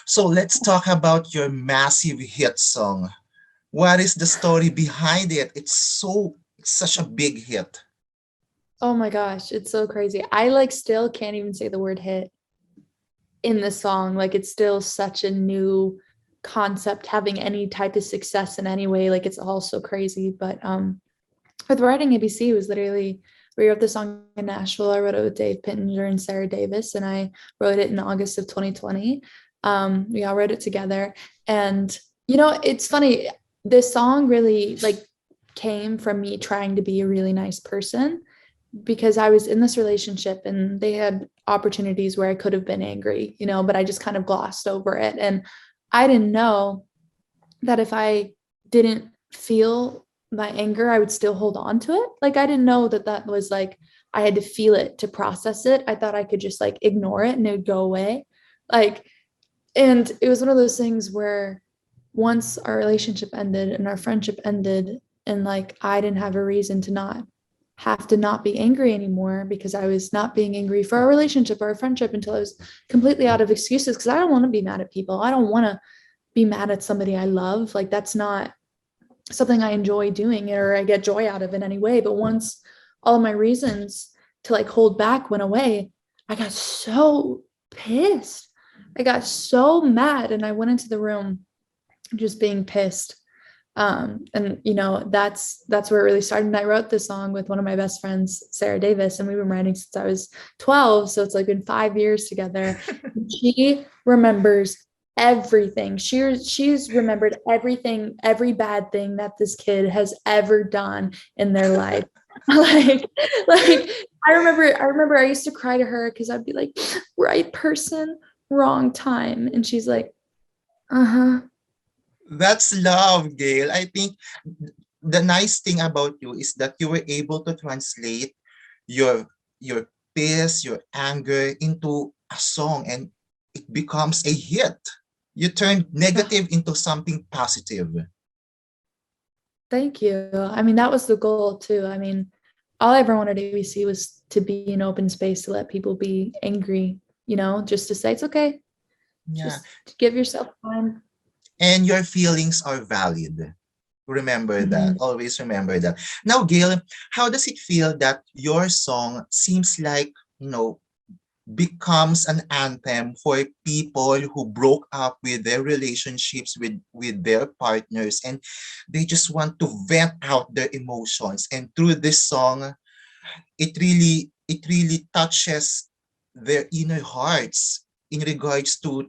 So let's talk about your massive hit song. What is the story behind it? It's such a big hit. Oh my gosh, it's so crazy. I like still can't even say the word hit in the song. Like it's still such a new concept having any type of success in any way. Like it's all so crazy. But with writing ABC was literally we wrote the song in Nashville. I wrote it with Dave Pittenger and Sarah Davis, and I wrote it in August of 2020. We all wrote it together. And it's funny, this song really like came from me trying to be a really nice person because I was in this relationship and they had opportunities where I could have been angry, but I just kind of glossed over it. And I didn't know that if I didn't feel my anger, I would still hold on to it. Like, I didn't know that that was like, I had to feel it to process it. I thought I could just like ignore it and it would go away. Like, and it was one of those things where once our relationship ended and our friendship ended, and like I didn't have a reason to not have to not be angry anymore because I was not being angry for our relationship or our friendship until I was completely out of excuses because I don't want to be mad at people. I don't want to be mad at somebody I love. Like that's not something I enjoy doing or I get joy out of in any way. But once all of my reasons to like hold back went away, I got so pissed. I got so mad and I went into the room just being pissed. And that's where it really started. And I wrote this song with one of my best friends, Sarah Davis, and we've been writing since I was 12. So it's like been 5 years together. She remembers everything. She's remembered everything, every bad thing that this kid has ever done in their life. like like I remember I used to cry to her because I'd be like, right person, wrong time. And she's like, uh-huh. That's love, Gail. I think the nice thing about you is that you were able to translate your your peace, your anger into a song and it becomes a hit. You turn negative into something positive. Thank you. I mean, that was the goal too. I mean, all I ever wanted ABC was to be an open space to let people be angry, just to say it's okay. Yeah. Just give yourself time. And your feelings are valid. Remember that. Mhm. Always remember that. Now, Gail, how does it feel that your song seems like, becomes an anthem for people who broke up with their relationships with their partners and they just want to vent out their emotions, and through this song it really touches their inner hearts in regards to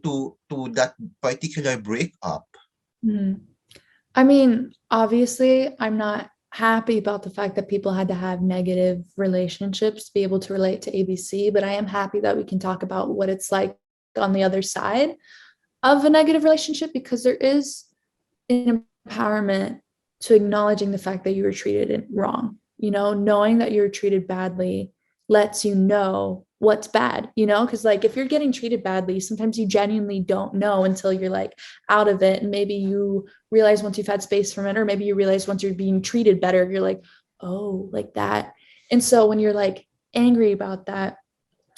that particular breakup. Mhm. I mean, obviously, I'm not happy about the fact that people had to have negative relationships to be able to relate to ABC, but I am happy that we can talk about what it's like on the other side of a negative relationship because there is an empowerment to acknowledging the fact that you were treated wrong. Knowing that you were treated badly lets you know what's bad, because like if you're getting treated badly, sometimes you genuinely don't know until you're like out of it. And maybe you realize once you've had space from it, or maybe you realize once you're being treated better, you're like, oh, like that. And so when you're like angry about that,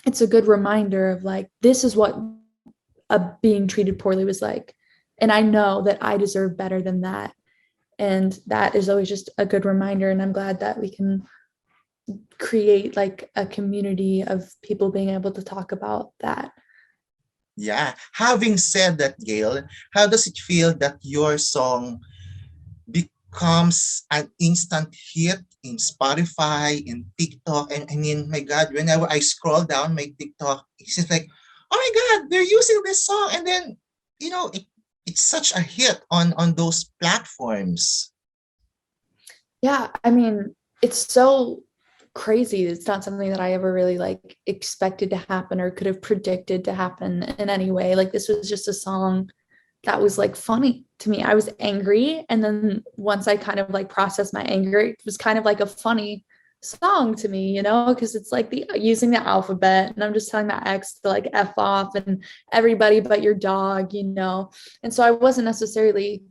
it's a good reminder of like, this is what being treated poorly was like. And I know that I deserve better than that. And that is always just a good reminder. And I'm glad that we can create like a community of people being able to talk about that. Yeah. Having said that, Gail, how does it feel that your song becomes an instant hit in Spotify, in TikTok? And I mean, my God, whenever I scroll down my TikTok, it's just like, oh my God, they're using this song. And then, it's such a hit on those platforms. Yeah, I mean, it's so crazy. It's not something that I ever really like expected to happen or could have predicted to happen in any way. Like this was just a song that was like funny to me. I was angry, and then once I kind of like processed my anger, it was kind of like a funny song to me, because it's like the using the alphabet, and I'm just telling my ex to like F off and everybody but your dog. And so I wasn't necessarily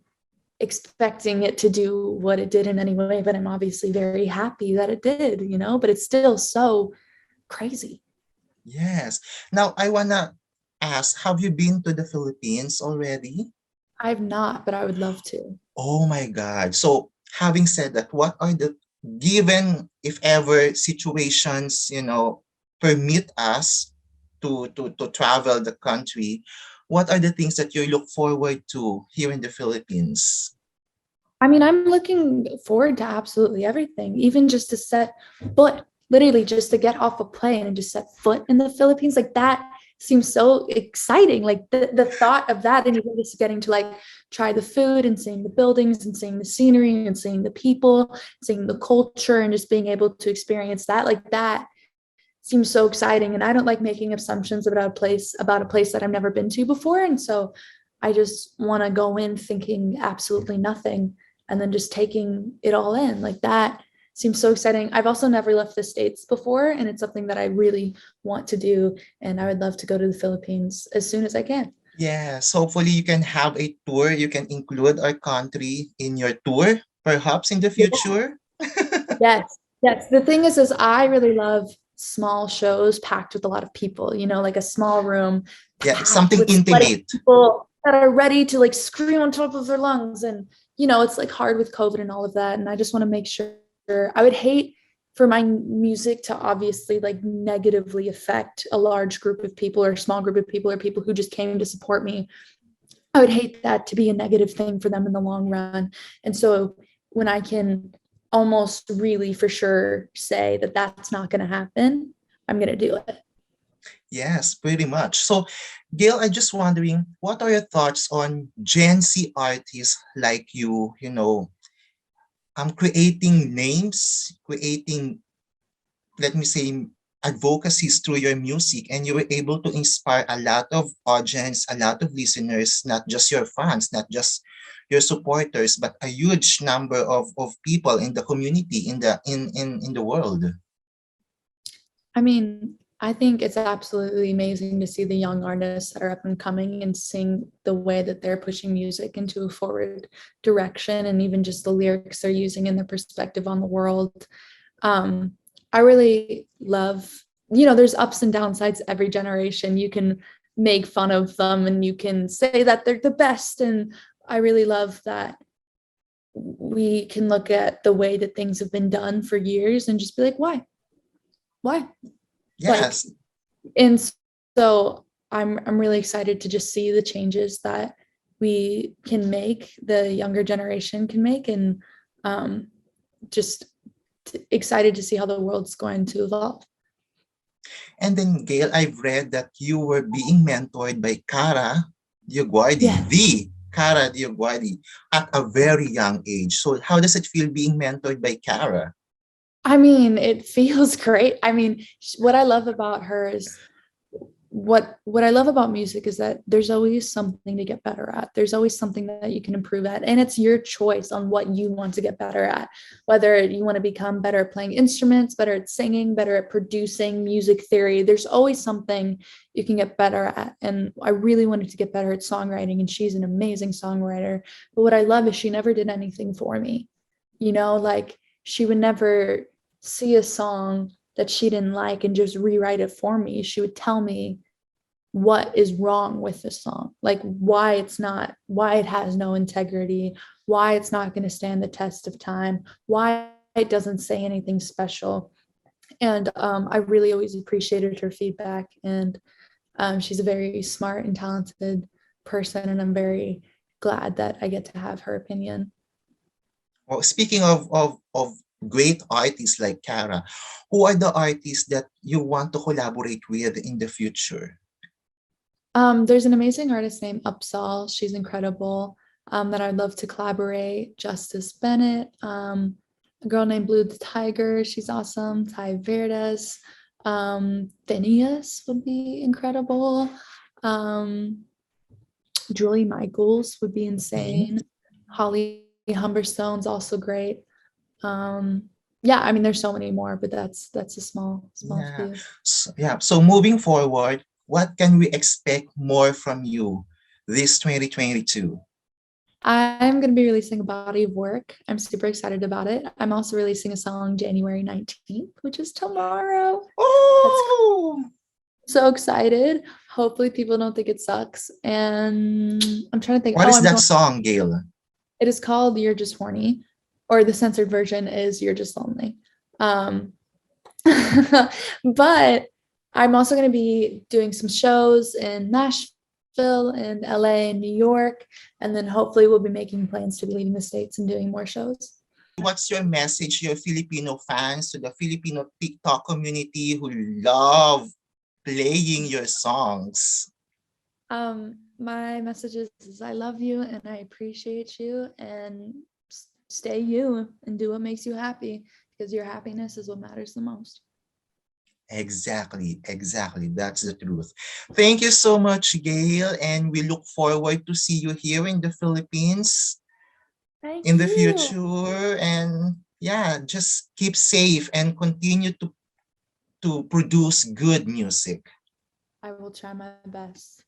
expecting it to do what it did in any way, but I'm obviously very happy that it did, but it's still so crazy. Yes. Now, I wanna ask, have you been to the Philippines already? I've not, but I would love to. Oh my God. So having said that, what are the, given if ever situations, permit us to travel the country, what are the things that you look forward to here in the Philippines? I mean, I'm looking forward to absolutely everything, even just to set foot, literally just to get off a plane and just set foot in the Philippines. Like that seems so exciting. Like the thought of that, and even just getting to like try the food and seeing the buildings and seeing the scenery and seeing the people, seeing the culture, and just being able to experience that, like that seems so exciting. And I don't like making assumptions about a place that I've never been to before. And so I just want to go in thinking absolutely nothing and then just taking it all in. Like that seems so exciting. I've also never left the States before, and it's something that I really want to do. And I would love to go to the Philippines as soon as I can. Yes, hopefully you can have a tour. You can include our country in your tour, perhaps in the Yeah. future. Yes. Yes. The thing is I really love small shows packed with a lot of people, like a small room Yeah, packed something with sweaty intimate. people that are ready to like scream on top of their lungs. And, it's like hard with COVID and all of that. And I just want to make sure. I would hate for my music to obviously like negatively affect a large group of people or a small group of people or people who just came to support me. I would hate that to be a negative thing for them in the long run. And so when I can almost really for sure say that that's not going to happen, I'm going to do it. Yes, pretty much. So, Gail, I'm just wondering, what are your thoughts on Gen Z artists like you, creating names, creating, let me say, advocacies through your music, and you were able to inspire a lot of audience, a lot of listeners, not just your fans, not just your supporters, but a huge number of people in the community, in the world. I mean, I think it's absolutely amazing to see the young artists that are up and coming and seeing the way that they're pushing music into a forward direction, and even just the lyrics they're using and their perspective on the world. Um, I really love, there's ups and downsides every generation. You can make fun of them and you can say that they're the best. And I really love that we can look at the way that things have been done for years and just be like, why? Why? Like, Yes. and so I'm really excited to just see the changes that we can make, the younger generation can make, and just excited to see how the world's going to evolve. And then, Gail, I've read that you were being mentored by Cara Dioguardi, Yes. the Cara Dioguardi, at a very young age. So how does it feel being mentored by Cara? I mean, it feels great. I mean, what I love about her is what I love about music is that there's always something to get better at. There's always something that you can improve at, and it's your choice on what you want to get better at. Whether you want to become better at playing instruments, better at singing, better at producing, music theory, there's always something you can get better at. And I really wanted to get better at songwriting, and she's an amazing songwriter. But what I love is she never did anything for me. Like she would never see a song that she didn't like and just rewrite it for me. She would tell me what is wrong with the song, like why it has no integrity, why it's not going to stand the test of time, why it doesn't say anything special. And I really always appreciated her feedback. And she's a very smart and talented person, and I'm very glad that I get to have her opinion. Well, speaking of great artists like Cara, who are the artists that you want to collaborate with in the future? There's an amazing artist named Upsal. She's incredible. That I'd love to collaborate. Justice Bennett, a girl named Blue the Tiger. She's awesome. Ty Verdes, Phineas would be incredible. Um, Julie Michaels would be Okay. insane. Holly Humberstone's also great. Yeah, I mean, there's so many more, but that's a small Yeah. few. Yeah. So moving forward, what can we expect more from you this 2022? I'm going to be releasing a body of work. I'm super excited about it. I'm also releasing a song January 19th, which is tomorrow. That's Oh, so excited. Hopefully people don't think it sucks. And I'm trying to think. What Oh, is I'm that going. song, Gayle? It is called You're Just Horny, or the censored version is You're Just Lonely. Um, but I'm also going to be doing some shows in Nashville and LA and New York. And then hopefully we'll be making plans to be leaving the States and doing more shows. What's your message to your Filipino fans, to the Filipino TikTok community who love playing your songs? My message is I love you and I appreciate you, and stay you and do what makes you happy, because your happiness is what matters the most. Exactly, exactly. That's the truth. Thank you so much, Gayle, and we look forward to see you here in the Philippines Thank in the you. future. And yeah, just keep safe and continue to produce good music. I will try my best.